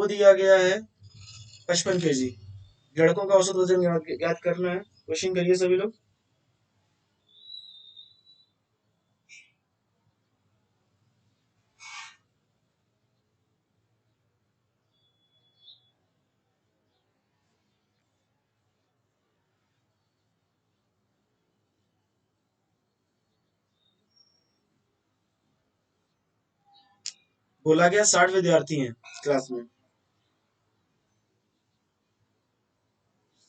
वो दिया गया है 55 kg। लड़कों का औसत वजन याद करना है। क्वेश्चन करिए सभी लोग। बोला गया 60 विद्यार्थी हैं क्लास में,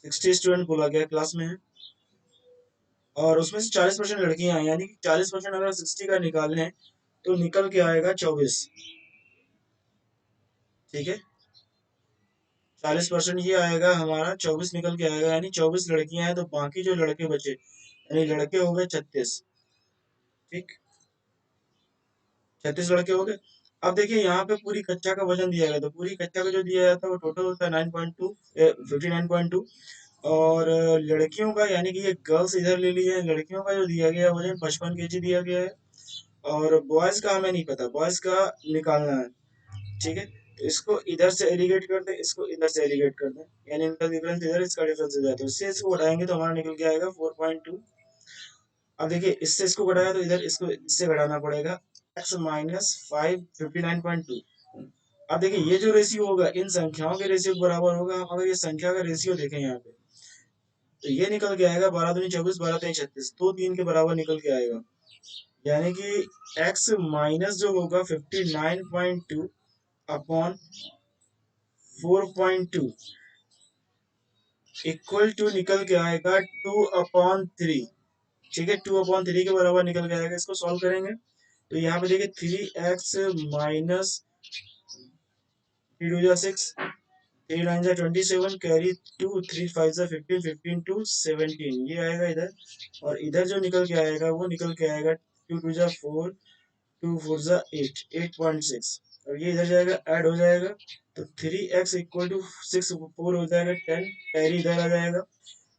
60 स्टूडेंट बोला गया क्लास में है, और उसमें से 40% लड़कियां हैं, यानी कि 40% अगर 60 का निकालें तो निकल के आएगा 24। ठीक है, 40% ये आएगा हमारा, 24 निकल के आएगा, यानी 24 लड़कियां हैं, तो बाकी जो लड़के बचे यानी लड़के हो गए 36। ठीक, 36 लड़के हो गए। अब देखिए यहाँ पे पूरी कक्षा का वजन दिया गया, तो पूरी कक्षा का जो दिया जाता है वो टोटल होता है 9.2, 59.2। और लड़कियों का यानी कि ये गर्ल्स इधर ले ली है, लड़कियों का जो दिया गया वजन 55 kg दिया गया है, और बॉयज का हमें नहीं पता, बॉयज का निकालना है। ठीक है, तो इसको इधर से एलिगेट कर दें, इसको इधर से एलिगेट कर दें, यानी इनका डिफरेंस इधर, इसका डिफरेंस इधर, तो इससे इसको घटाएंगे तो हमारा निकल के आएगा 4.2। अब देखिए इससे इसको घटाया तो इधर इसको इससे घटाना पड़ेगा, x माइनस 59.2। अब देखिए ये जो रेशियो होगा इन संख्याओं के रेशियो के बराबर होगा। हम अगर ये संख्या का रेशियो देखें यहाँ पे, तो ये निकल के आएगा 12 दूनी 24, 12 तीन 36, तो 3 के बराबर निकल के आएगा, यानी कि x माइनस जो होगा 59.2 अपॉन 4.2 इक्वल टू निकल के आएगा 2/3। ठीक है, 2/3 के बराबर निकल के आएगा। इसको सॉल्व करेंगे तो यहाँ पे देखिए 3x माइनस 3 2 6, 3 9 27, कैरी 2, 3 5 15, 15 2 17, ये आएगा इधर, और इधर जो निकल के आएगा वो निकल के आएगा 2 2 4, 2 4 8, 8.6, और ये इधर जाएगा ऐड हो जाएगा, तो 3x इक्वल टू 6 4 हो जाएगा 10, कैरी इधर आ जाएगा,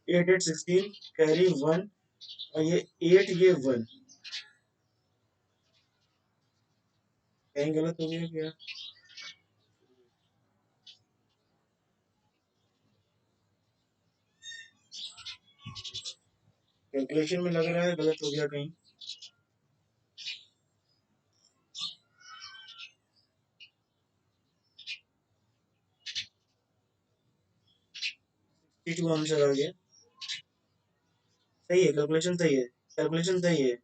8 8 16, कैरी 1, और ये 8 ये 1, कहीं गलत हो गया क्या? कैलकुलेशन में लग रहा है गलत हो गया कहीं। टू आंसर आ गया। सही है, कैलकुलेशन सही है, कैलकुलेशन सही है।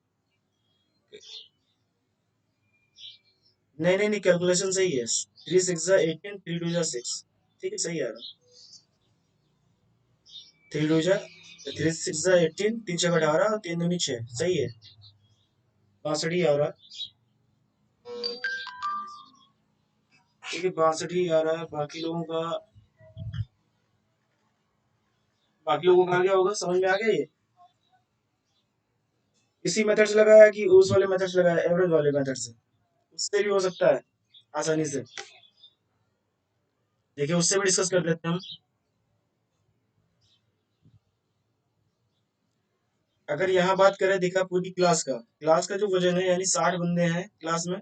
नहीं नहीं नहीं, कैलकुलेशन सही है। 3 6 18, 3 2 6, ठीक है, सही आ रहा। 3 2 3 6 18, 3 6 18, 3 2 6, सही है, 62 ही आ रहा। ठीक है, 62 ही आ रहा है। बाकी लोगों का आ गया होगा, समझ में आ गया ये? इसी मेथड से लगाया कि उस वाले मेथड से लगाया, एवरेज वाले मेथड से? उससे भी हो सकता है आसानी से। देखिए उससे भी डिस्कस कर लेते हैं हम। अगर यहाँ बात करें, देखा पूरी क्लास का जो वजन है, यानी 60 बंदे हैं क्लास में,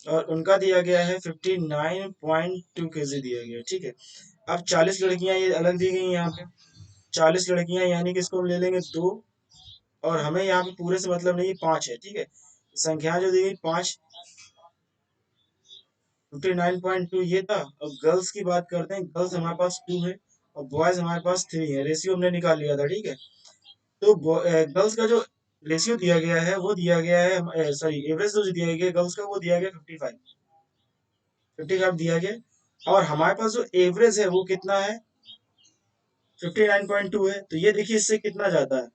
और उनका दिया गया है 59.2 kg दिया गया है। ठीक है, अब 40 लड़कियां ये अलग दी गई यहाँ पे, 40 लड़कियां, यानी कि इसको हम ले लेंगे 2, और हमें यहाँ पे पूरे से मतलब नहीं, 5 है। ठीक है, संख्या जो दी गई 5, 59.2 ये था। अब गर्ल्स की बात करते हैं, गर्ल्स हमारे पास 2 है और बॉयज हमारे पास 3 है, रेशियो हमने निकाल लिया था। ठीक है, तो गर्ल्स का जो रेशियो दिया गया है वो दिया गया है, सॉरी एवरेज जो दिया गया गर्ल्स का वो दिया गया 55, 55 दिया गया, और हमारे पास जो एवरेज है वो कितना है, 59.2 है। तो ये देखिए इससे कितना ज्यादा है,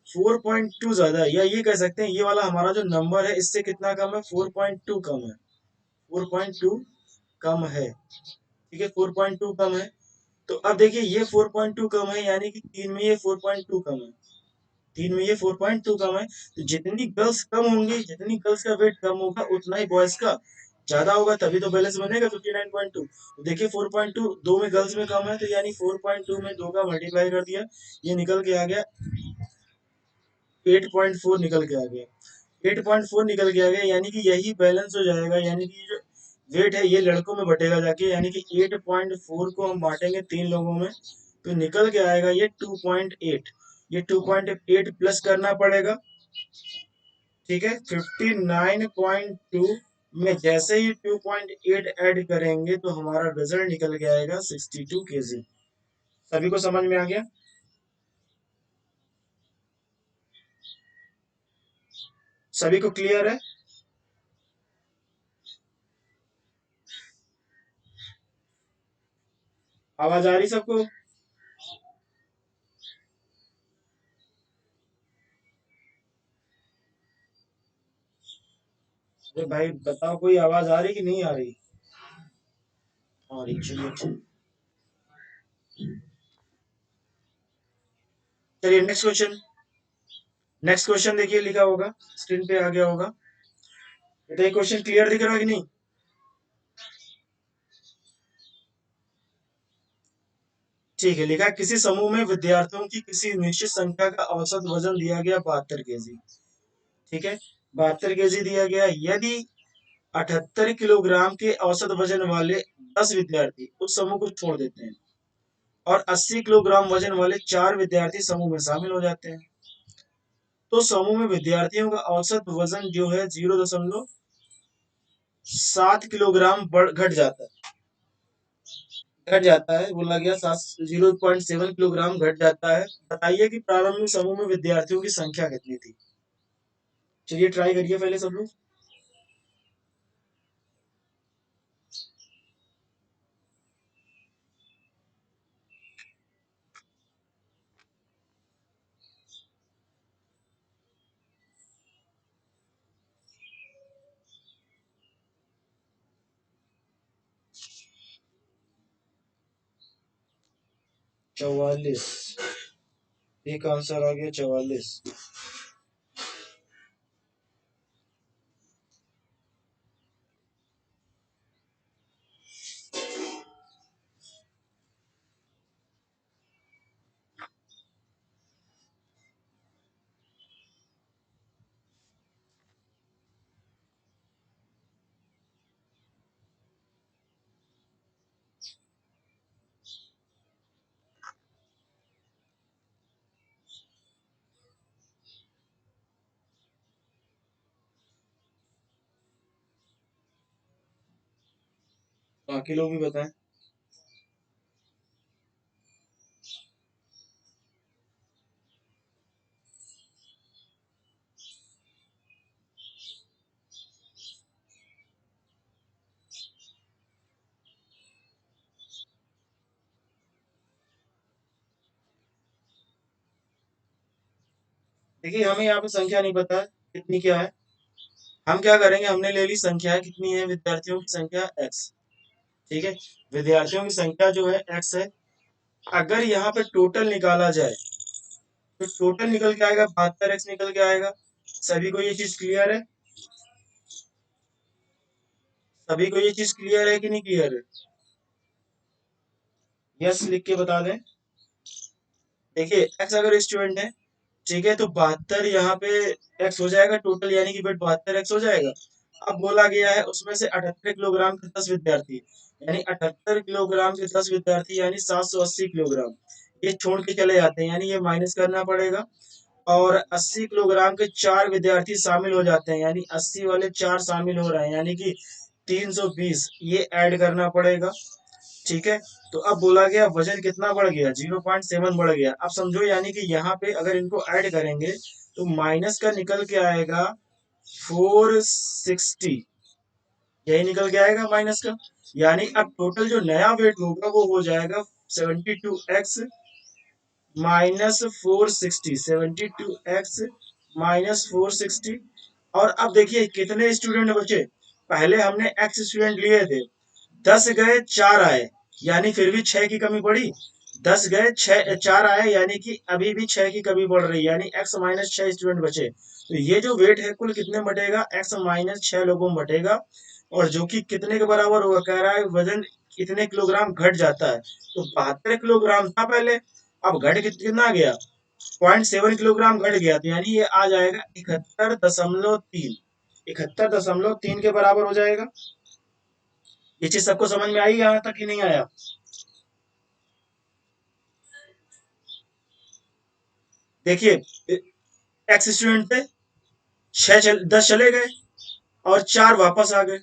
4.2 ज्यादा है, या ये कह सकते हैं ये वाला हमारा जो नंबर है इससे कितना कम है, 4.2 कम है, 4.2 कम है। ठीक है, 4.2 कम है। तो अब देखिए ये 4.2 कम है, यानी कि 3 में ये 4.2 कम है, 3 में ये 4.2 कम है। तो जितनी गर्ल्स कम होंगी, जितनी गर्ल्स का वेट कम होगा, उतना ही बॉयज का ज्यादा होगा, तभी तो बैलेंस बनेगा 59.2। तो देखिए 4.2 दो में गर्ल्स में कम है, तो यानी 4.2 में 2 का मल्टीप्लाई कर दिया, ये निकल के आ गया 8.4 निकल के आ गया, 8.4 निकल के आ गया, यानी कि यही बैलेंस हो जाएगा, यानी कि जो वेट है ये लड़कों में बटेगा जाके, यानी कि 8.4 को हम बांटेंगे 3 लोगों में, तो निकल के आएगा ये 2.8। ये 2.8 प्लस करना पड़ेगा, ठीक है। 59.2 में जैसे ही 2.8 ऐड करेंगे तो हमारा रिजल्ट निकल के आएगा 62 kg। सभी को समझ में आ गया? सभी को क्लियर है? आवाज आ रही सबको? अरे भाई बताओ, कोई आवाज आ रही कि नहीं आ रही? आ रही, चलिए चलिए नेक्स्ट क्वेश्चन। नेक्स्ट क्वेश्चन देखिए, लिखा होगा स्क्रीन पे आ गया होगा। तो ये क्वेश्चन क्लियर दिख रहा है कि नहीं? ठीक है, लिखा है, किसी समूह में विद्यार्थियों की किसी निश्चित संख्या का औसत वजन दिया गया 72 kg। ठीक है, 72 kg दिया गया। यदि 78 किलोग्राम के औसत वजन वाले 10 विद्यार्थी उस समूह को छोड़ देते हैं और 80 किलोग्राम वजन वाले 4 विद्यार्थी समूह में शामिल हो जाते हैं, तो समूह में विद्यार्थियों का औसत वजन जो है 0.7 किलोग्राम घट जाता है। घट जाता है, बोला गया 0.7 किलोग्राम घट जाता है। बताइए कि प्रारंभिक समूह में विद्यार्थियों की संख्या कितनी थी? चलिए ट्राई करिए पहले सब लोग। 44। एक आंसर आ गया 44। बाकी लोग भी बताएं। देखिए, हमें यहाँ पे संख्या नहीं पता है कितनी क्या है। हम क्या करेंगे, हमने ले ली संख्या कितनी है, विद्यार्थियों की संख्या x। ठीक है, विद्यार्थियों की संख्या जो है x है। अगर यहाँ पे टोटल निकाला जाए तो टोटल निकल के आएगा 72x निकल के आएगा। सभी को ये चीज क्लियर है? सभी को ये चीज क्लियर है कि नहीं क्लियर है? यस लिख के बता दें। देखिए, x अगर स्टूडेंट है, ठीक है, तो 72 यहाँ पे x हो जाएगा टोटल, यानी कि बेट 72x हो जाएगा। अब बोला गया है उसमें से 78 किलोग्राम के 10 विद्यार्थी, यानी 78 किलोग्राम के 10 विद्यार्थी यानी 780 किलोग्राम, ये छोड़ के चले जाते हैं, यानी ये माइनस करना पड़ेगा। और 80 किलोग्राम के 4 विद्यार्थी शामिल हो जाते हैं, यानी 80 वाले 4 शामिल हो रहे हैं, यानी कि 320, ये ऐड करना पड़ेगा। ठीक है, तो अब बोला गया वजन कितना बढ़ गया, 0.7 बढ़ गया। अब समझो, यानी कि यहाँ पे अगर इनको ऐड करेंगे तो माइनस का निकल के आएगा 460, यही निकल के आएगा माइनस का। यानी अब टोटल जो नया वेट होगा वो हो जाएगा 72x -460, 72x -460। और अब देखिए कितने स्टूडेंट बचे। पहले हमने x स्टूडेंट लिए थे, 10 गए 4 आए, यानी फिर भी 6 की कमी पड़ी। 10 गए 6 4 आए, यानी कि अभी भी 6 की कमी पड़ रही है, यानी x -6 स्टूडेंट बचे। तो ये जो वेट है कुल कितने बटेगा, x -6 लोगों में बटेगा। और जो कि कितने के बराबर होगा, कह रहा है वजन कितने किलोग्राम घट जाता है। तो 72 किलोग्राम था पहले, अब घट कितना गया, 0.7 किलोग्राम घट गया, तो यानी ये आ जाएगा 71.3, 71.3 के बराबर हो जाएगा। ये चीज सबको समझ में आई यहाँ तक कि नहीं आया? देखिए, एक्स स्टूडेंट थे, 10 चले गए और 4 वापस आ गए।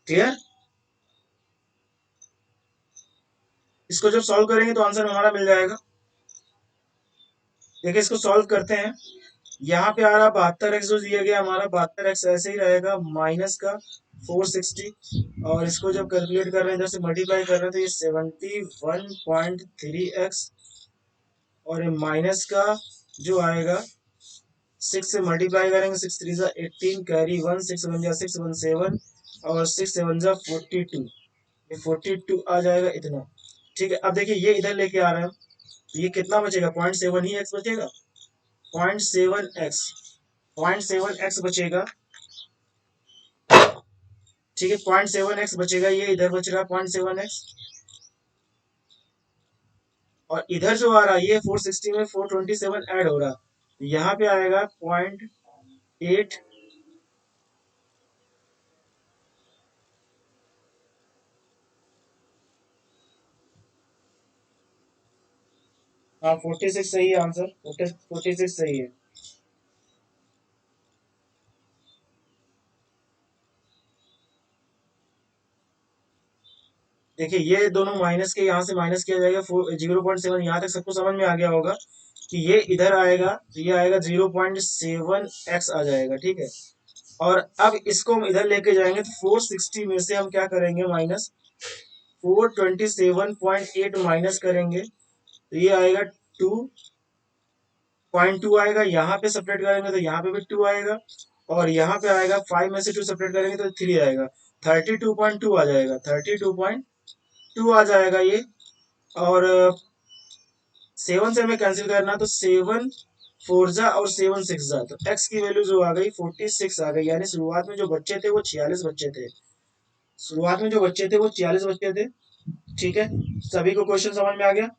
क्लियर? इसको जब सॉल्व करेंगे तो आंसर हमारा मिल जाएगा। देखिए इसको सॉल्व करते हैं। यहाँ पे आ रहा 72x जो दिया गया हमारा, 72x ऐसे ही रहेगा माइनस का 460, और इसको जब कैलकुलेट कर रहे हैं, इधर से मल्टीप्लाई कर रहे हैं, तो ये 71.3x, और ये माइनस का जो आएगा 6 से मल्टीप्लाई करेंगे, 6 3 जा 18, कैरी 1, 6 1 जा 6 1 7, और 6 7 जा 42, ये 42 आ जाएगा इतना। ठीक है, अब देखिए ये इधर लेके आ रहे हैं, तो ये कितना बचेगा? 0.7 ही एक्स बचेगा। 0.7x, 0.7x बचेगा। ठीक है, 0.7x बचेगा, ये इधर बच रहा है 0.7x, और इधर जो आ रहा है ये 460 में 427 ऐड हो रहा है, तो यहाँ पे आएगा 0.8। हाँ 46 सही है आंसर, 46 सही है। देखिए ये दोनों माइनस के यहाँ से माइनस किया जाएगा, 0.7, यहाँ तक सबको समझ में आ गया होगा कि ये इधर आएगा, तो ये आएगा 0.7x आ जाएगा। ठीक है, और अब इसको हम इधर लेके जाएंगे, तो 460 में से हम क्या करेंगे? माइनस 427.8 माइनस करेंगे, तो ये आएगा 2.2 आएगा। यहाँ पे सेपरेट करेंगे तो यहाँ पे भी 2 आएगा, और यहाँ पे आएगा 5 में से 2 सेपरेट करेंगे तो 3 आएगा, 32.2 आ जाएगा, 32.2 आ जाएगा ये। और 7 से हमें कैंसिल करना, तो 7 4 जा और 7 6 जा, तो x की वैल्यू जो आ गई 46 आ गई, यानी शुरुआत में जो बच्चे थे वो 46 बच्चे थे। शुरुआत में जो बच्चे थे वो 46 बच्चे थे। ठीक है, सभी को क्वेश्चन समझ में आ गया?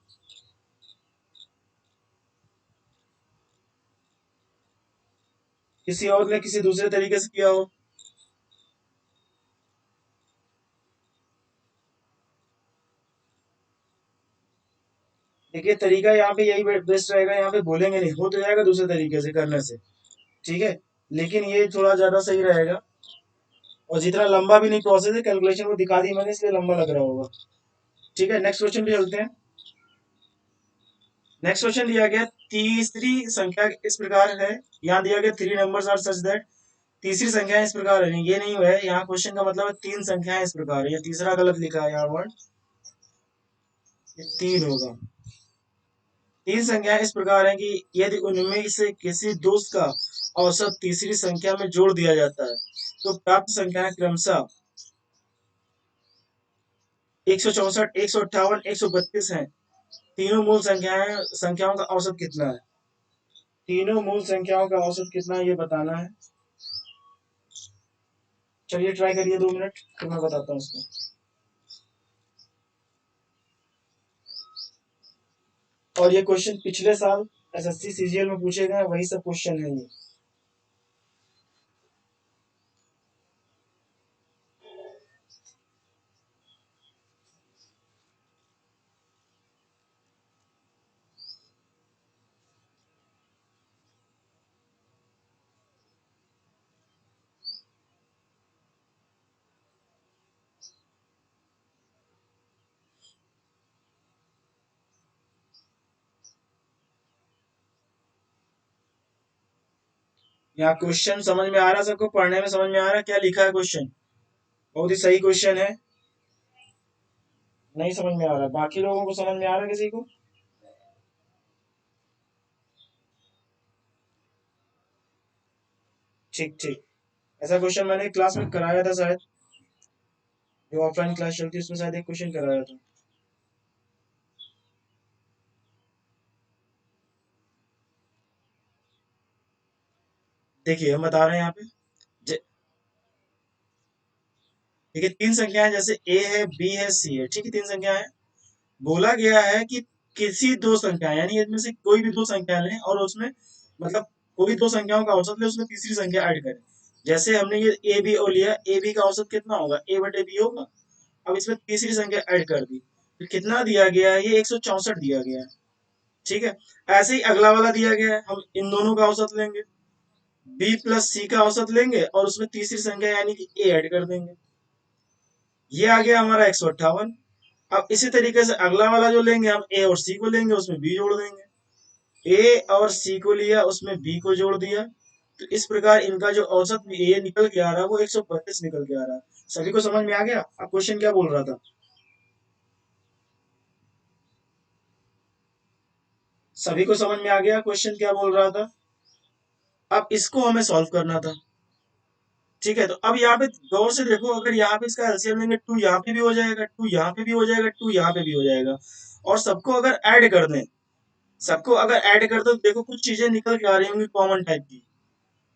किसी और ने किसी दूसरे तरीके से किया हो? देखिए तरीका यहाँ पे यही बेस्ट रहेगा, यहाँ पे बोलेंगे नहीं, हो तो जाएगा दूसरे तरीके से करने से। ठीक है, लेकिन ये थोड़ा ज्यादा सही रहेगा, और जितना लंबा भी नहीं प्रोसेस है, कैलकुलेशन को दिखा दी मैंने इसलिए लंबा लग रहा होगा। ठीक है, नेक्स्ट क्वेश्चन पे चलते हैं। नेक्स्ट क्वेश्चन दिया गया, तीसरी संख्या इस प्रकार है, यहाँ दिया गया 3 नंबर्स आर सच दैट, तीसरी संख्या इस प्रकार है, ये नहीं है यहाँ क्वेश्चन का मतलब है 3 संख्याएं इस प्रकार है, ये तीसरा गलत लिखा है यहाँ वर्ड, ये 3 होगा। 3 संख्याएं इस प्रकार है कि यदि उनमें से किसी दोस्त का औसत तीसरी संख्या में जोड़ दिया जाता है, तो प्राप्त संख्याएं क्रमशः 164, 158, 132 है। तीनों मूल संख्याओं का औसत कितना है? तीनों मूल संख्याओं का औसत कितना है ये बताना है। चलिए ट्राई करिए 2 मिनट, फिर मैं बताता हूँ उसको। और ये क्वेश्चन पिछले साल एसएससी सीजीएल में पूछे गए वही सब क्वेश्चन है ये। यहाँ क्वेश्चन समझ में आ रहा है सबको? पढ़ने में समझ में आ रहा है क्या लिखा है क्वेश्चन? बहुत ही सही क्वेश्चन है। नहीं समझ में आ रहा, बाकी लोगों को समझ में आ रहा है किसी को? ठीक ठीक, ऐसा क्वेश्चन मैंने क्लास में कराया था शायद, जो ऑफलाइन क्लास चलती है उसमें शायद एक क्वेश्चन कराया था। देखिए हम बता रहे हैं यहाँ पे, देखिए 3 संख्याएं, जैसे ए है, बी है, सी है, ठीक है, 3 संख्याएं हैं। बोला गया है कि किसी 2 संख्या, यानी इनमें से कोई भी 2 संख्या लें और उसमें मतलब कोई 2 संख्याओं का औसत ले, उसमें तीसरी संख्या ऐड करें। जैसे हमने ये ए बी ओ लिया, ए बी का औसत कितना होगा, ए बटे बी होगा। अब इसमें तीसरी संख्या ऐड कर दी तो कितना दिया गया है, ये 164 दिया गया है। ठीक है, ऐसे ही अगला वाला दिया गया है, हम इन दोनों का औसत लेंगे, बी प्लस सी का औसत लेंगे और उसमें तीसरी संख्या यानी कि ए ऐड कर देंगे। ये आ गया हमारा 158। अब इसी तरीके से अगला वाला जो लेंगे हम ए और सी को लेंगे, उसमें बी जोड़ देंगे। ए और सी को लिया, उसमें बी को जोड़ दिया। तो इस प्रकार इनका जो औसत ये निकल के आ रहा है वो 132 निकल के आ रहा है। सभी को समझ में आ गया? अब क्वेश्चन क्या बोल रहा था? सभी को समझ में आ गया क्वेश्चन क्या बोल रहा था? अब इसको हमें सॉल्व करना था। ठीक है, तो अब यहाँ पे गौर से देखो, अगर यहाँ पे इसका एलसीएम लेंगे, टू यहाँ पे भी हो जाएगा, टू यहाँ पे भी हो जाएगा, टू यहाँ पे भी हो जाएगा। और सबको अगर ऐड कर दें, सबको अगर ऐड कर दो तो देखो कुछ चीजें निकल के आ रही होंगी कॉमन टाइप की।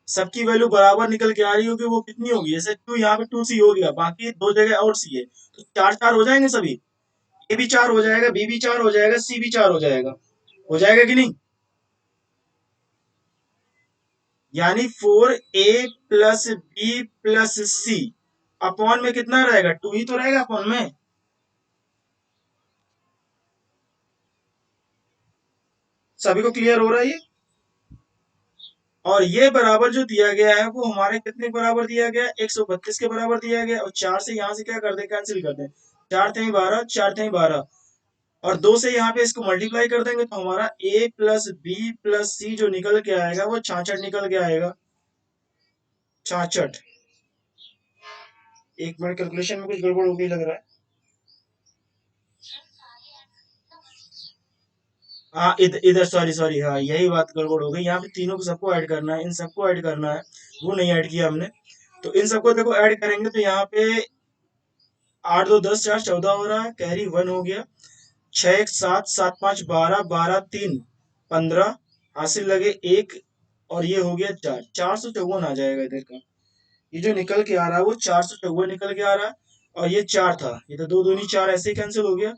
सबकी वैल्यू बराबर निकल के आ रही होगी, वो कितनी होगी, जैसे टू यहाँ पे टू सी हो गया, बाकी दो जगह और सी है, तो चार चार हो जाएंगे सभी। ए भी चार हो जाएगा, बी भी चार हो जाएगा, सी भी चार हो जाएगा। हो जाएगा कि नहीं? यानी 4a + b + c अपॉन में कितना रहेगा, टू ही तो रहेगा अपॉन में। सभी को क्लियर हो रहा है ये? और ये बराबर जो दिया गया है वो हमारे कितने के बराबर दिया गया है, 132 के बराबर दिया गया है। और चार से यहां से क्या कर दे, कैंसिल कर दे, चार थे 12, चार थे 12, और दो से यहाँ पे इसको मल्टीप्लाई कर देंगे तो हमारा a + b + c जो निकल के आएगा वो 66 निकल के आएगा। 66। एक मिनट, कैलकुलेशन में कुछ गड़बड़ हो गई लग रहा है। हाँ, इधर इधर सॉरी सॉरी, हाँ यही बात गड़बड़ हो गई, यहाँ पे तीनों को सबको ऐड करना है, इन सबको ऐड करना है, वो नहीं ऐड किया हमने। तो इन सबको देखो ऐड करेंगे तो यहाँ पे 8 2 10 4 14 हो रहा है, कैरी 1 हो गया, 6 1 7 7 5 12 12 3 15, हासिल लगे 1, और ये हो गया 4, 454 आ जाएगा इधर का। ये जो निकल के आ रहा है वो 454 निकल के आ रहा है। और ये चार था, ये तो दो दूनी चार ऐसे ही कैंसिल हो गया,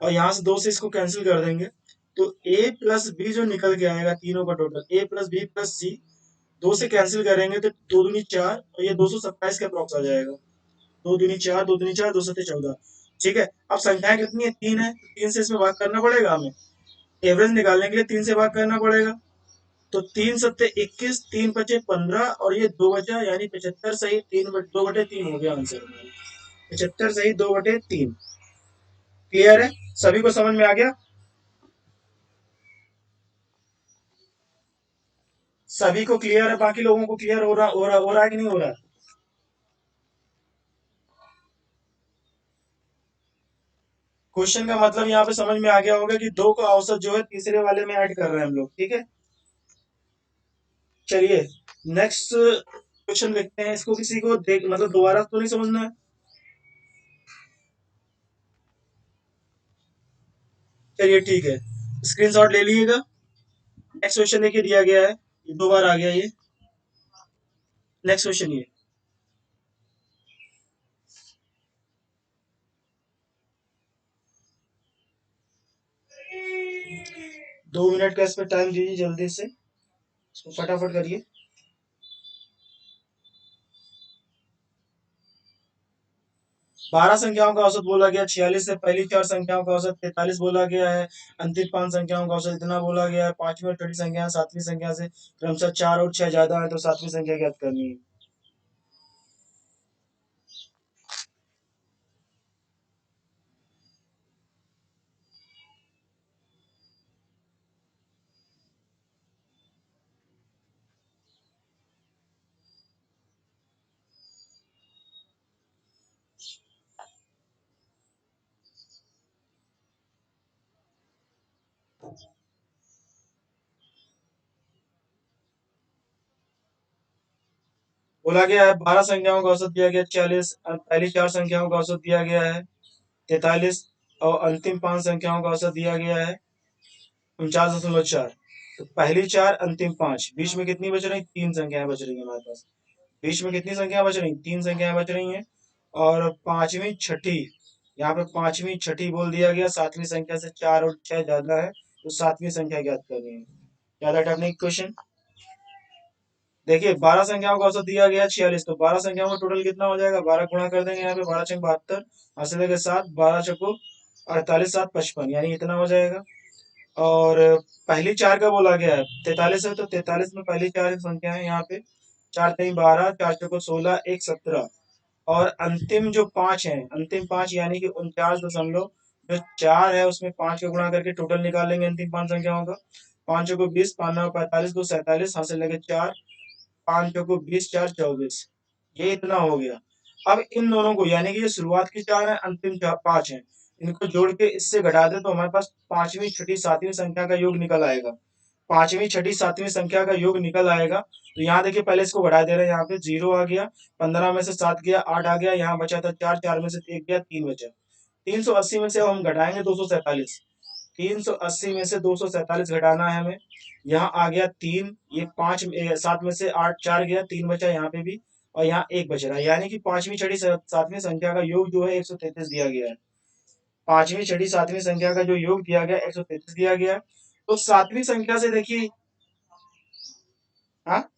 और यहाँ से दो से इसको कैंसिल कर देंगे। तो a + b जो निकल के आएगा तीनों का टोटल, a + b + c, दो से कैंसिल करेंगे तो दो दूनी चार, और ये 227 के अप्रॉक्स आ जाएगा। दो दूनी चार, दो दूनी चार, दो सत्ते 14। ठीक है, अब संख्याएं कितनी है, तीन है, तो तीन से इसमें भाग करना पड़ेगा हमें। एवरेज निकालने के लिए तीन से भाग करना पड़ेगा। तो तीन सत्ते 21, तीन पचे 15, और ये दो बचा, यानी 75 सही, 2/3 हो गया आंसर। 75 सही, 2/3। क्लियर है? सभी को समझ में आ गया? सभी को क्लियर है? बाकी लोगों को क्लियर हो रहा है कि नहीं हो रहा है? क्वेश्चन का मतलब यहाँ पे समझ में आ गया होगा कि दो का औसत जो है तीसरे वाले में ऐड कर रहे हैं हम लोग। ठीक है, चलिए नेक्स्ट क्वेश्चन देखते हैं। इसको किसी को देख मतलब दोबारा तो नहीं समझना है? चलिए ठीक है, स्क्रीनशॉट ले लीजिएगा। नेक्स्ट क्वेश्चन देखिए दिया गया है, ये दो बार आ गया ये। नेक्स्ट क्वेश्चन ये, 2 मिनट का इस पर टाइम दीजिए जल्दी से, इसको फटाफट करिए। 12 संख्याओं का औसत बोला गया, 46 से पहली चार संख्याओं का औसत 43 बोला गया है, अंतिम पांच संख्याओं का औसत इतना बोला गया है, पांचवी और छठी संख्या सातवीं संख्या से क्रमशः 4 और 6 ज्यादा है, तो सातवीं संख्या ज्ञात करनी है। बोला गया है 12 संख्याओं का औसत दिया गया 46, पहली चार संख्याओं का औसत दिया गया है 43, और अंतिम पांच संख्याओं का औसत दिया गया है 49.4। तो पहली चार, अंतिम पांच, बीच में कितनी बच रही, तीन संख्याएं बच रही है हमारे पास। बीच में कितनी संख्या बच रही, तीन संख्याएं बच रही हैं। और पांचवी छठी, यहाँ पे पांचवी छठी बोल दिया गया, सातवीं संख्या से 4 और 6 ज्यादा है, तो सातवीं संख्या ज्ञात करनी है। ज्यादा टफ नहीं क्वेश्चन। देखिए 12 संख्याओं का औसत दिया गया 46, तो 12 संख्याओं का टोटल कितना हो जाएगा, 12 गुणा कर देंगे यहाँ पे, 12 छंग 72, हासिल के साथ 12 चौको 48, 7 55, यानी इतना हो जाएगा। और पहली चार का बोला गया है 43 है, तो 43 में पहली चार संख्या है यहाँ पे, 4 3 12, 4 चौको 16, 1 17, और अंतिम जो पांच है, अंतिम पांच यानी कि 49 दशमलव जो चार है उसमें पांच का गुणा करके टोटल निकालेंगे अंतिम पांच संख्याओं का। पांचों को 20, 5 9 45, 2 47, हासिल लगे चार, पांचों को 20, 4 24, ये इतना हो गया। अब इन दोनों को यानी कि ये शुरुआत की चार है, अंतिम पांच है, इनको जोड़ के इससे घटा दे तो हमारे पास पांचवी छठी सातवीं संख्या का योग निकल आएगा। पांचवी छठी सातवीं संख्या का योग निकल आएगा। तो यहाँ देखिए पहले इसको बढ़ा दे रहे हैं, यहाँ पे 0 आ गया, 15 में से 7 गया, 8 आ गया, यहाँ बचा था 4, 4 में से 1 गया, 3 बचा। 380 में से अब हम घटाएंगे 247, 380 में से 247 घटाना है हमें। यहाँ आ गया 3, ये 5, 7 में से 8, 4 गया, 3 बचा यहाँ पे भी, और यहाँ 1 बच रहा है, यानी कि पांचवी छठी सातवीं संख्या का योग जो है 133 दिया गया है। पांचवी छठी सातवीं संख्या का जो योग दिया गया 133 दिया गया है। तो सातवीं संख्या से देखिए, हाँ,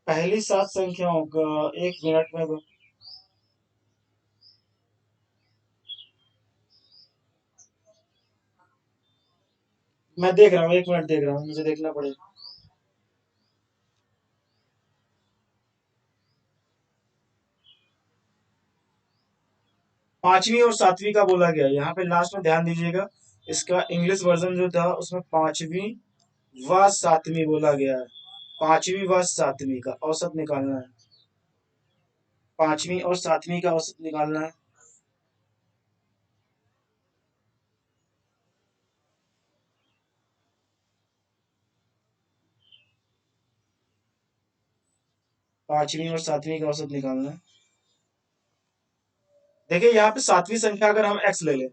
पहली सात संख्याओं का, एक मिनट में मैं देख रहा हूँ, एक मिनट देख रहा हूँ, मुझे देखना पड़ेगा। पांचवी और सातवीं का बोला गया, यहाँ पे लास्ट में ध्यान दीजिएगा, इसका इंग्लिश वर्जन जो था उसमें पांचवी व सातवीं बोला गया है। पांचवी व सातवीं का औसत निकालना है, पांचवी और सातवीं का औसत निकालना है। पांचवी और सातवीं का औसत निकालना है। देखिए यहाँ पे सातवीं संख्या अगर हम एक्स ले लें,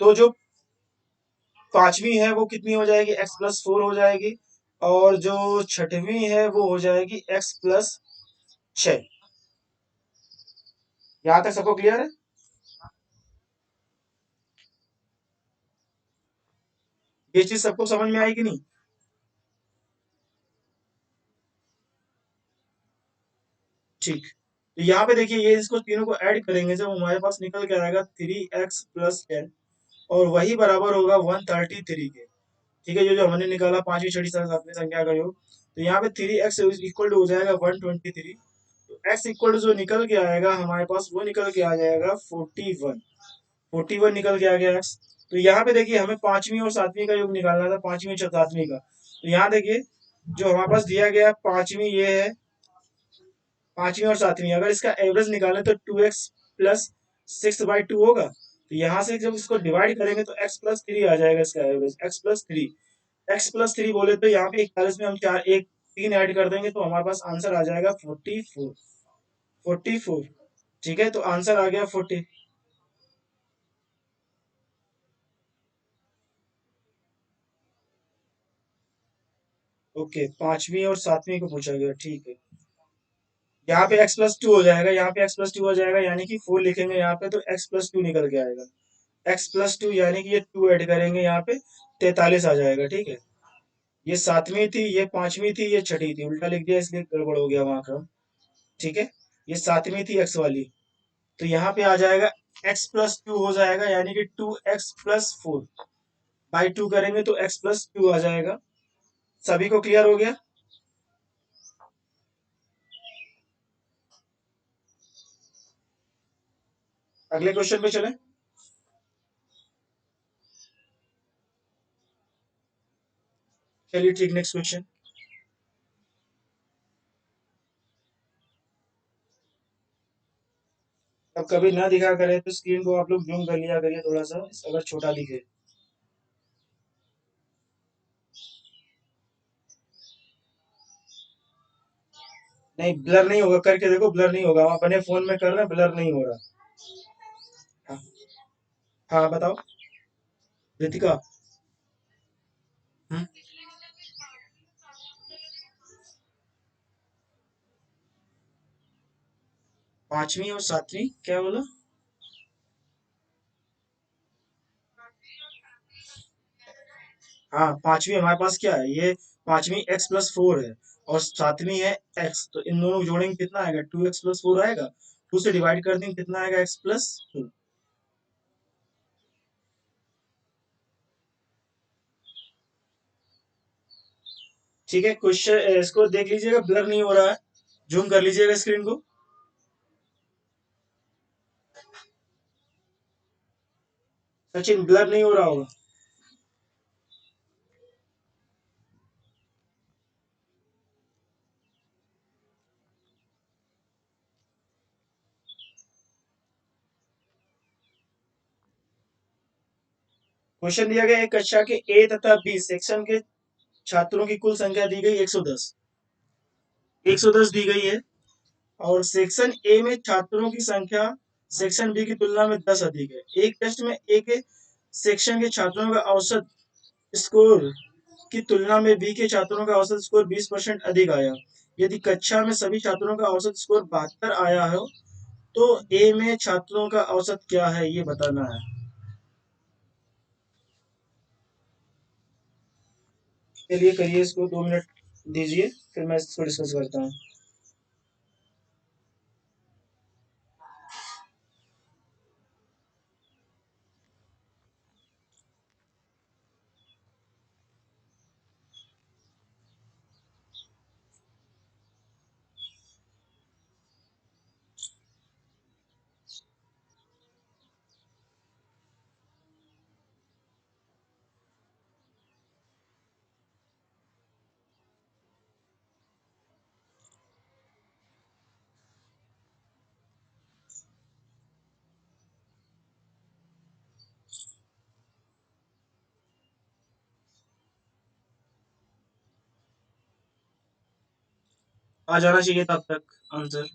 तो जो पांचवी है वो कितनी हो जाएगी, x+4 हो जाएगी, और जो छठवीं है वो हो जाएगी x+6। यहाँ तक सबको क्लियर है? ये चीज सबको समझ में आएगी नहीं? ठीक, तो यहाँ पे देखिए ये इसको तीनों को ऐड करेंगे जब हमारे पास निकल के आएगा 3x+10, और वही बराबर होगा 133 के। ठीक है, जो हमने निकाला पांचवी छठी सातवीं संख्या का योग, तो यहाँ पे 3x इक्वल टू हो जाएगा 123। तो x इक्वल टू जो निकल के आएगा हमारे पास वो निकल के आ जाएगा 41, 41 निकल के आ गया x। तो यहाँ पे देखिए हमें पांचवी और सातवीं का योग निकालना था, पांचवी और सातवीं का, तो यहाँ देखिए जो हमारे पास दिया गया पांचवी ये है, पांचवी और सातवीं, अगर इसका एवरेज निकालें तो 2x+6/2 होगा, तो यहाँ से जब इसको डिवाइड करेंगे तो x+3 आ जाएगा, इसका एवरेज x+3। x+3 बोले तो यहाँ पे 41 में हम चार एक तीन ऐड कर देंगे तो हमारे पास आंसर आ जाएगा 44, 44। ठीक है, तो आंसर आ गया 40। ओके, पांचवी और सातवीं को पूछा गया, ठीक है। यहाँ पे x+2 हो जाएगा, यहाँ पे x+2 हो जाएगा, यानी कि 4 लिखेंगे यहाँ पे तो x+2 निकल के आएगा। x+2 यानी कि ये 2 ऐड करेंगे यहाँ पे, 43 आ जाएगा। ठीक है, ये सातवीं थी, ये पांचवी थी, ये छठी थी, उल्टा लिख दिया इसलिए गड़बड़ हो गया वहां क्रम। ठीक है, ये सातवीं थी x वाली, तो यहाँ पे आ जाएगा x+2 हो जाएगा, यानी कि 2x+4 बाई 2 करेंगे तो x+2 आ जाएगा। सभी को क्लियर हो गया? अगले क्वेश्चन पे चलें। चलिए ठीक, नेक्स्ट क्वेश्चन। अब कभी ना दिखा करे तो स्क्रीन को आप लोग जूम कर लिया करिए थोड़ा सा, अगर छोटा दिखे। नहीं, ब्लर नहीं होगा, करके देखो, ब्लर नहीं होगा, आप अपने फोन में कर रहे हैं, ब्लर नहीं हो रहा। हाँ, हाँ बताओ। रितिका। हम्म, पांचवी और सातवीं क्या बोला? हाँ, पांचवी हमारे पास क्या है, ये पांचवी x+4 है और सातवीं है x, तो इन दोनों को जोड़ेंगे कितना आएगा, 2x+4 आएगा। 2 से डिवाइड कर देंगे कितना आएगा, x+2। ठीक है, क्वेश्चन इसको देख लीजिएगा, ब्लर नहीं हो रहा है, जूम कर लीजिएगा स्क्रीन को। सचिन, ब्लर नहीं हो रहा होगा। क्वेश्चन दिया गया, एक कक्षा के ए तथा बी सेक्शन के छात्रों की कुल संख्या दी गई 110, 110 दी गई है, और सेक्शन ए में छात्रों की संख्या सेक्शन बी की तुलना में 10 अधिक है। एक टेस्ट में ए के सेक्शन के छात्रों का औसत स्कोर की तुलना में बी के छात्रों का औसत स्कोर 20% अधिक आया। यदि कक्षा में सभी छात्रों का औसत स्कोर 72 आया हो तो ए में छात्रों का औसत क्या है, ये बताना है। चलिए करिए, इसको 2 मिनट दीजिए, फिर मैं इसको डिस्कस करता हूँ। आ जाना चाहिए तब तक आंसर।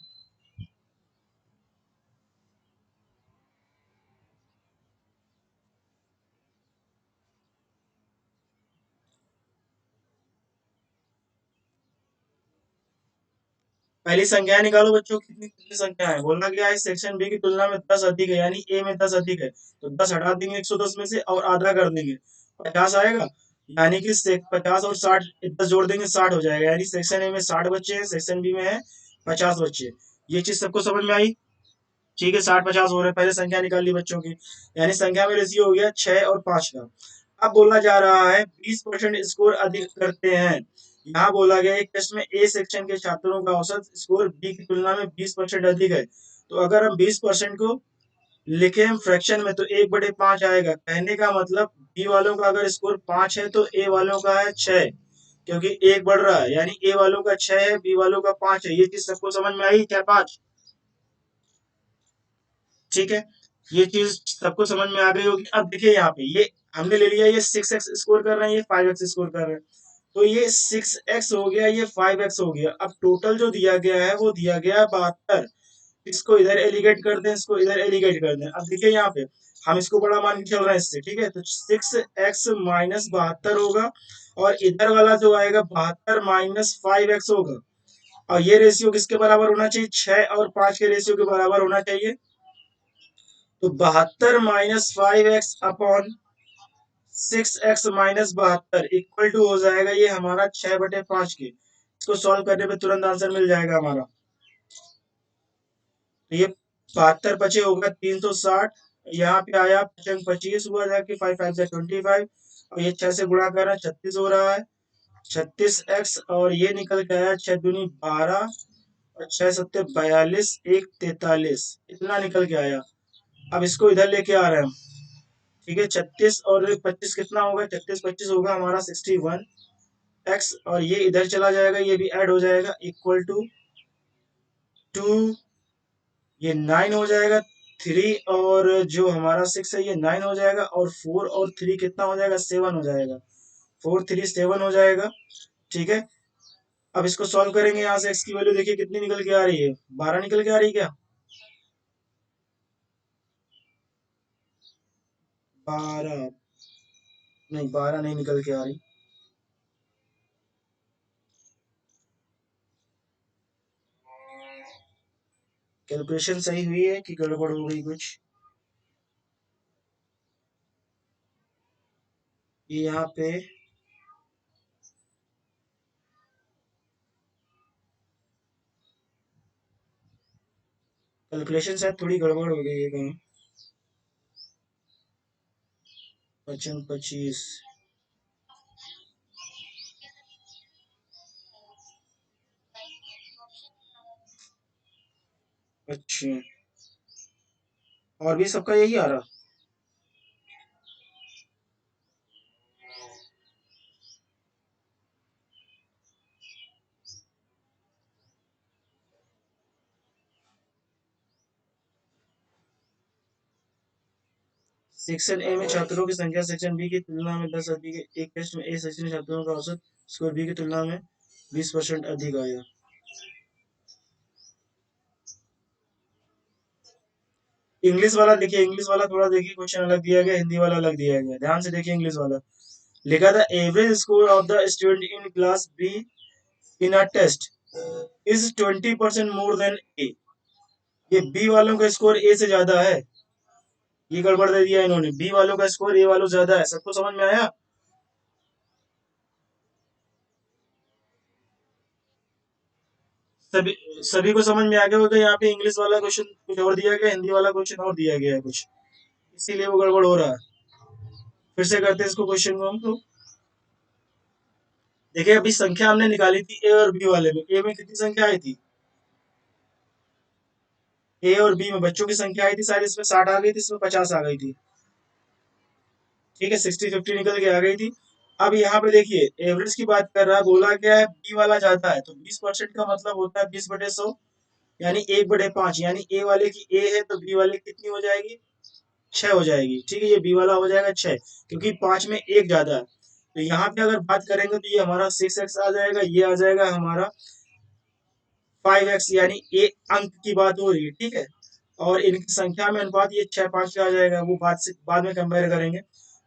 पहली संख्या निकालो बच्चों, कितनी कितनी संख्या है, बोलना क्या है, सेक्शन बी की तुलना में 10 अधिक है, यानी ए में 10 अधिक है, तो 10 हटा देंगे 110 में से और आधा कर देंगे, 50 आएगा। यानी कि 50 और 60, 10 जोड़ देंगे 60 हो जाएगा, यानी सेक्शन ए में 60 बच्चे हैं, सेक्शन बी में है 50 बच्चे। ये चीज सबको समझ में आई। ठीक है, 60-50 हो रहे हैं, पहले संख्या निकाल ली बच्चों की, यानी संख्या में रेशियो हो गया 6 और 5 का। अब बोला जा रहा है 20% स्कोर अधिक करते हैं। यहाँ बोला गया एक टेस्ट में ए सेक्शन के छात्रों का औसत स्कोर बी की तुलना में 20% अधिक है, तो अगर हम 20% को लिखे हम फ्रैक्शन में तो 1/5 आएगा। कहने का मतलब बी वालों का अगर स्कोर 5 है तो ए वालों का है 6, क्योंकि एक बढ़ रहा है, यानी ए वालों का 6 है, बी वालों का 5 है। ये चीज सबको समझ में आई क्या, 5? ठीक है, ये चीज सबको समझ में आ गई होगी। अब देखिए यहाँ पे ये हमने ले लिया, ये 6x स्कोर कर रहे हैं, ये 5x स्कोर कर रहे हैं, तो ये 6x हो गया, ये 5x हो गया। अब टोटल जो दिया गया है वो दिया गया है 72। इसको इधर एलिगेट कर दें, इसको इधर एलिगेट कर दें। अब देखिए यहाँ पे हम इसको बड़ा मान के चल रहे हैं इससे, ठीक है, तो 6x - 72 होगा, और इधर वाला जो आएगा 72 - 5x होगा, और ये रेशियो किसके बराबर होना चाहिए, 6 और 5 के रेशियो के बराबर होना चाहिए। तो 72 - 5x upon 6x - 72 equal to हो जाएगा ये हमारा 6/5 के। इसको सॉल्व करने पे तुरंत आंसर मिल जाएगा हमारा। तो ये 72 पचे होगा 360, यहाँ पे आया 25 हुआ जाके 5×5 = 25, और ये 6 से गुणा कर रहा है 36 हो रहा है, 36x, और ये निकल के आया 6×2 = 12, और 6×7 = 42, 1 43, इतना निकल के आया। अब इसको इधर लेके आ रहे हैं हम। ठीक है, 36 और 25 कितना होगा, 36 25 होगा हमारा 61x, और ये इधर चला जाएगा, ये भी ऐड हो जाएगा, इक्वल टू 2, ये 9 हो जाएगा, 3 और जो हमारा 6 है ये 9 हो जाएगा, और 4 और 3 कितना हो जाएगा, 7 हो जाएगा, 4 3 7 हो जाएगा। ठीक है, अब इसको सॉल्व करेंगे, यहाँ से x की वैल्यू देखिए कितनी निकल के आ रही है, 12 निकल के आ रही है क्या, 12 नहीं, 12 नहीं निकल के आ रही। कैलकुलेशन सही हुई है कि गड़बड़ हो गई कुछ? ये यहाँ पे कैलकुलेशन शायद थोड़ी गड़बड़ हो गई है कहीं। 55 25। अच्छा, और भी सबका यही आ रहा। सेक्शन ए में छात्रों की संख्या सेक्शन बी की तुलना में 10 अधिक है। एक टेस्ट में ए सेक्शन में छात्रों का औसत स्कोर बी की तुलना में 20% अधिक आया। इंग्लिश वाला देखिए, इंग्लिश वाला थोड़ा देखिए, क्वेश्चन अलग दिया गया, हिंदी वाला अलग दिया गया। ध्यान से देखिए इंग्लिश वाला। लिखा था average score of the student in class B in a test is 20% more than A. ये बी वालों का स्कोर ए से ज्यादा है। ये गड़बड़ दे दिया इन्होंने, बी वालों का स्कोर ए वालों से ज्यादा है। सबको समझ में आया? सभी सभी को समझ में आ गया होगा। यहाँ पे इंग्लिश वाला क्वेश्चन कुछ और दिया गया, हिंदी वाला क्वेश्चन और दिया गया है कुछ, इसीलिए वो गड़बड़ हो रहा है। फिर से करते हैं इसको, क्वेश्चन को हम लोग। देखिए अभी संख्या हमने निकाली थी ए और बी वाले में। ए में कितनी संख्या आई थी? ए और बी में बच्चों की संख्या आई थी शायद, इसमें 60 आ गई थी, इसमें 50 आ गई थी। ठीक है, 60-50 निकल के आ गई थी। अब यहाँ पे देखिए एवरेज की बात कर रहा है, बोला क्या है बी वाला ज्यादा है, तो 20% का मतलब होता है 20/100, यानी 1/5। यानी ए वाले की ए है तो बी वाले की कितनी हो जाएगी? 6 हो जाएगी। ठीक है, ये बी वाला हो जाएगा 6, क्योंकि 5 में एक ज्यादा है। तो यहाँ पे अगर बात करेंगे तो ये हमारा 6x आ जाएगा, ये आ जाएगा हमारा 5x, यानी ये अंक की बात हो रही है। ठीक है, और इनकी संख्या में अनुपात ये 6-5 का आ जाएगा, वो बात से बाद में कंपेयर करेंगे।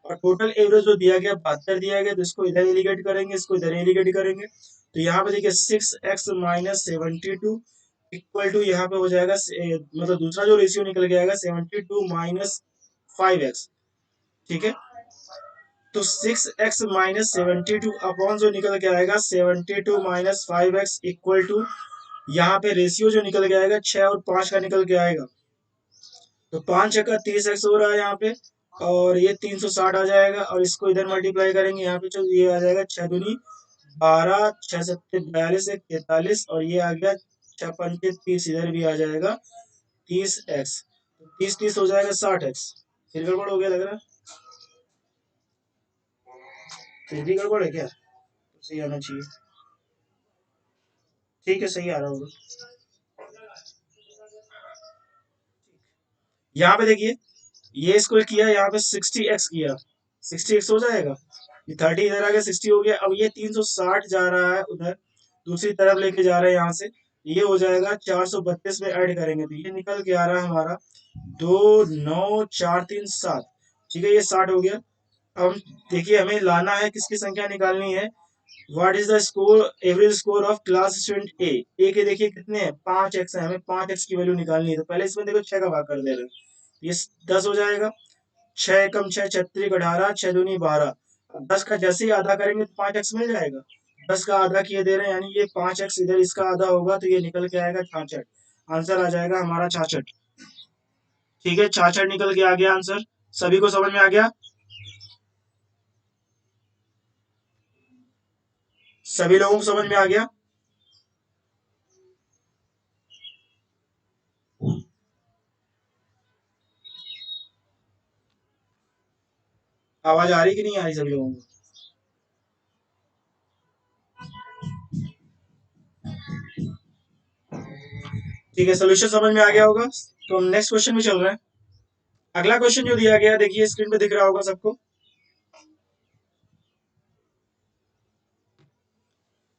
और टोटल एवरेज जो दिया गया 72 दिया गया, तो इसको इधर एलिगेट करेंगे, इसको इधर एलिगेट करेंगे। तो यहाँ पे देखिए 6x माइनस 72 इक्वल टू, यहाँ पे हो जाएगा मतलब दूसरा जो रेशियो निकल के आएगा 72 माइनस 5x। ठीक है, तो 6x माइनस 72 अपॉन जो निकल के आएगा 72 माइनस 5x इक्वल टू, यहाँ पे रेशियो जो निकल के आएगा 6 और 5 का निकल के आएगा। तो 5 का 30x हो रहा है यहाँ पे, और ये 360 आ जाएगा, और इसको इधर मल्टीप्लाई करेंगे यहाँ पे, तो ये आ जाएगा 6 दूनी 12, 6 सत्ते 42, 1 43, और ये आ गया 6 पंचे 30, इधर भी आ जाएगा 30x। 30-30 हो जाएगा 60x। फिर गड़बड़ हो गया लग रहा है। फिर भी गड़बड़ है क्या? तो सही आना चाहिए। ठीक है, सही आ रहा होगा। यहाँ पे देखिए, ये इसको किया, यहाँ पे 60x किया, 60x हो जाएगा। ये 30 इधर आ गया, 60 हो गया। अब ये 360 जा रहा है उधर, दूसरी तरफ लेके जा रहे हैं यहाँ से, ये हो जाएगा 432 में ऐड करेंगे तो ये निकल के आ रहा है हमारा 29437। ठीक है, ये 60 हो गया। अब देखिए हमें लाना है, किसकी संख्या निकालनी है, what is the score, average score of class student A. A के देखिए कितने हैं, 5x है, हमें 5x की वैल्यू निकालनी है। तो पहले इसमें देखो 6 का भाग कर दे रहे हैं, ये 10 हो जाएगा। 6 कम 6 छत्तीस 18, 6 दूनी 12। अब 10 का जैसे ही आधा करेंगे तो 5x मिल जाएगा। 10 का आधा किए दे रहे हैं, यानी ये 5x इधर इसका आधा होगा, तो ये निकल के आएगा 66। आंसर आ जाएगा हमारा 66। ठीक है, 66 निकल के आ गया आंसर। सभी को समझ में आ गया? सभी लोगों को समझ में आ गया? आवाज आ रही कि नहीं आ रही सभी लोगों को? ठीक है, सोल्यूशन समझ में आ गया होगा, तो हम नेक्स्ट क्वेश्चन में चल रहे हैं। अगला क्वेश्चन जो दिया गया देखिए, स्क्रीन पे दिख रहा होगा सबको।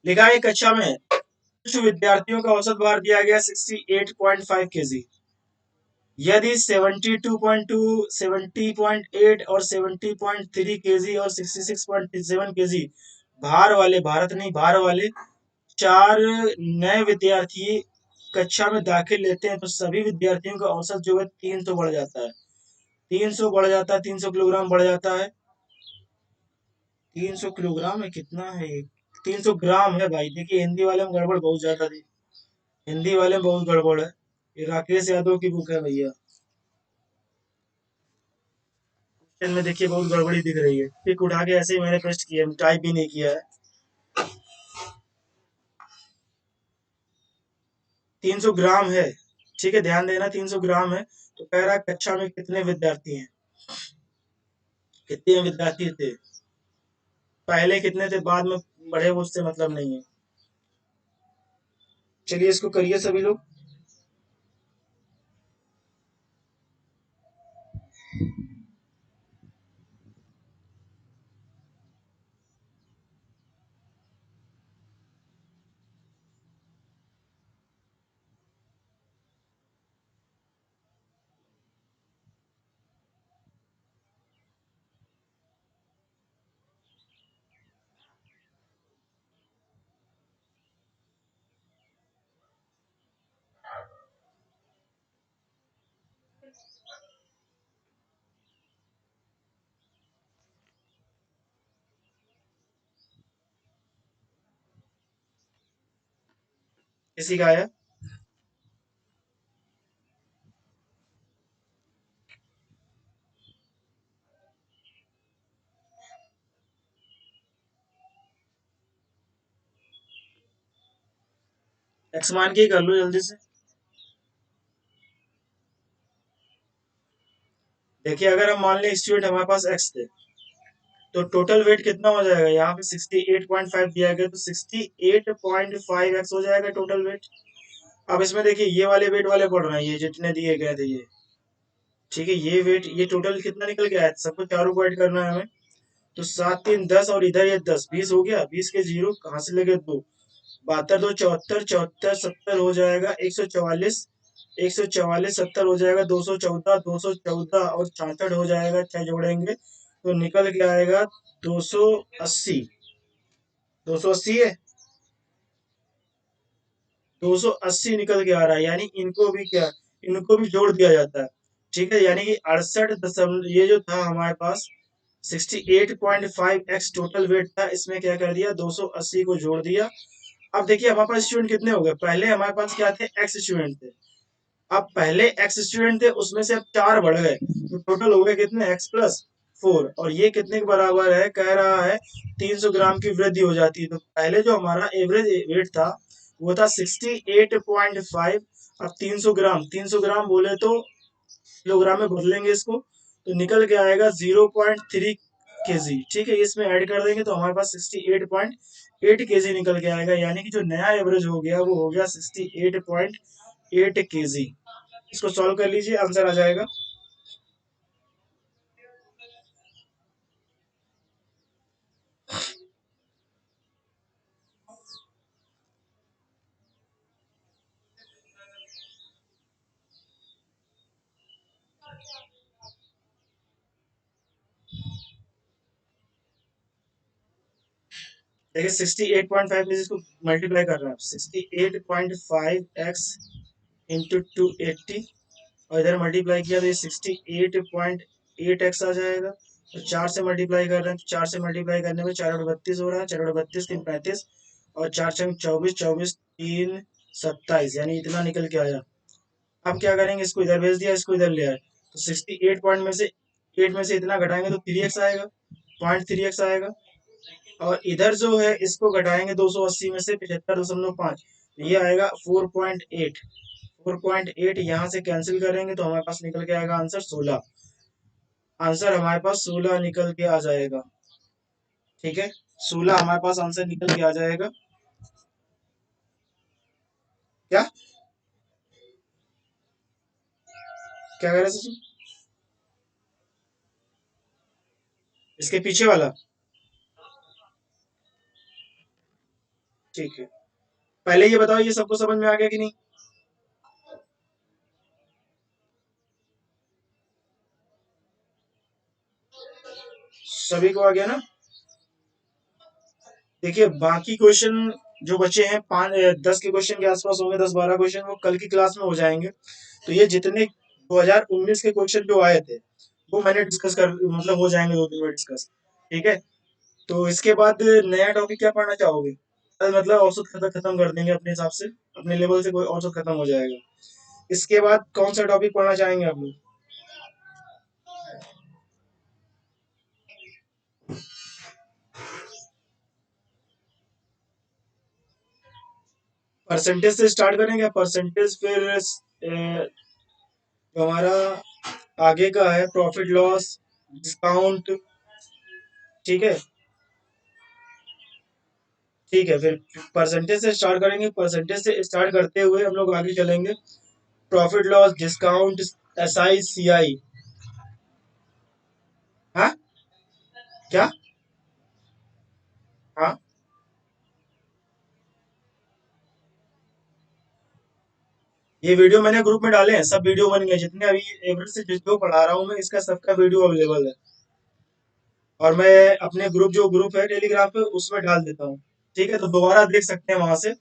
लिखा है कक्षा में कुछ विद्यार्थियों का औसत भार दिया गया 68.5 केजी। यदि 72.2, 70.8 और 70.3 केजी और 66.7 केजी भार वाले, भारत नहीं भार वाले, 4 नए विद्यार्थी कक्षा में दाखिल लेते हैं, तो सभी विद्यार्थियों का औसत जो है 300 बढ़ जाता है। 300 बढ़ जाता है, 300 किलोग्राम बढ़ जाता है। 300 किलोग्राम है, कितना है ये? 300 ग्राम है भाई। देखिए हिंदी वाले में गड़बड़ बहुत ज्यादा थी, हिंदी वाले में बहुत गड़बड़ है। ये राकेश यादव की बुक है भैया। क्वेश्चन में देखिए बहुत गड़बड़ी दिख रही है, पिक उठा के ऐसे ही मैंने पेस्ट किया, टाइप भी नहीं किया है। 300 ग्राम है, ठीक है, ध्यान देना 300 ग्राम है। तो कह रहा है कक्षा में कितने विद्यार्थी हैं, कितने विद्यार्थी थे, पहले कितने थे बाद में बढ़े वो उससे मतलब नहीं है। चलिए इसको करिए सभी लोग। किसी का आया? एक्स मान के ही कर लो जल्दी से। देखिए अगर हम मान लें स्टूडेंट हमारे पास एक्स थे, तो टोटल वेट कितना हो जाएगा, यहाँ पे 68.5 दिया गया, तो 68.5 एक्स हो जाएगा टोटल वेट। अब इसमें देखिए ये वाले वेट वाले पढ़ रहे हैं, ये जितने दिए गए थे ये, ठीक है, ये वेट ये टोटल कितना निकल के आया, सबको चारों को ऐड करना है हमें। तो 7 3 10 और इधर ये 10, 20 हो गया, 20 के जीरो कहाँ से लगे, 2, 72 2 74, 74 70 हो जाएगा 144, 144 70 हो जाएगा 214, 214 और 66 हो जाएगा, 6 जोड़ेंगे तो निकल के आएगा 280। 280 है, 280 निकल के आ रहा है, यानी इनको भी क्या, इनको भी जोड़ दिया जाता है, ठीक है, यानी कि 68 ये जो था हमारे पास 68.5 एक्स टोटल वेट था, इसमें क्या कर दिया, 280 को जोड़ दिया। अब देखिए हमारे पास स्टूडेंट कितने हो गए, पहले हमारे पास क्या थे, एक्स स्टूडेंट थे। अब पहले एक्स स्टूडेंट थे, उसमें से अब 4 बढ़ गए, तो टोटल हो गए कितने, x+4, और ये कितने के बराबर है, कह रहा है 300 ग्राम की वृद्धि हो जाती है। तो पहले जो हमारा एवरेज वेट था वो था 68.5, अब 300 ग्राम, 300 ग्राम बोले तो किलोग्राम में बदलेंगे इसको, तो निकल के आएगा 0.3 kg, ठीक है, इसमें ऐड कर देंगे तो हमारे पास 68.8 kg निकल के आएगा, यानी कि जो नया एवरेज हो गया वो हो गया 68.8 kg। इसको सॉल्व कर लीजिए, आंसर आ जाएगा। देखिए 68.5 में इसको मल्टीप्लाई कर रहा है, 68.5 x इंटू 280, और इधर मल्टीप्लाई किया तो ये 68.8 x आ जाएगा। तो 4 से मल्टीप्लाई कर रहे हैं, तो 4 से मल्टीप्लाई करने में 4 और 32 हो रहा है, 4 और 32 3 35, और 4 छंग 24, 24 3 27, यानी इतना निकल के आया। अब क्या करेंगे, इसको इधर भेज दिया, इसको इधर ले आए, तो 68 पॉइंट में से 8 में से इतना घटाएंगे तो 3x आएगा, 0.3x आएगा। और इधर जो है इसको घटाएंगे 280 में से 75.5, ये आएगा 4.8, 4.8 यहाँ से कैंसिल करेंगे तो हमारे पास निकल के आएगा आंसर 16, आंसर हमारे पास 16 निकल के आ जाएगा, ठीक है, 16 हमारे पास आंसर निकल के आ जाएगा। क्या क्या कह रहे हैं सचिन? इसके पीछे वाला, ठीक है, पहले ये बताओ ये सबको समझ में आ गया कि नहीं? सभी को आ गया ना? देखिए बाकी क्वेश्चन जो बचे हैं, 10 के क्वेश्चन के आसपास होंगे, 10 12 क्वेश्चन, वो कल की क्लास में हो जाएंगे। तो ये जितने 2019 के क्वेश्चन जो आए थे वो मैंने डिस्कस कर, मतलब हो जाएंगे 2 दिन में डिस्कस, ठीक है। तो इसके बाद नया टॉपिक क्या पढ़ना चाहोगे? मतलब औसत खत्म खत्म कर देंगे अपने हिसाब से, अपने लेवल से कोई औसत खत्म हो जाएगा। इसके बाद कौन सा टॉपिक पढ़ना चाहेंगे आप लोग? परसेंटेज से स्टार्ट करेंगे, परसेंटेज फिर जो हमारा आगे का है प्रॉफिट लॉस, डिस्काउंट। ठीक है, ठीक है, फिर परसेंटेज से स्टार्ट करेंगे, परसेंटेज से स्टार्ट करते हुए हम लोग आगे चलेंगे। Profit loss, discount, S I, C I. हाँ, क्या? हाँ, ये वीडियो मैंने ग्रुप में डाले हैं, सब वीडियो बन गए जितने अभी एवरेज से जो पढ़ा रहा हूँ मैं, इसका सबका वीडियो अवेलेबल है। और मैं अपने ग्रुप जो ग्रुप है टेलीग्राम पे उसमें डाल देता हूँ। ठीक है, तो दोबारा देख सकते हैं वहां से।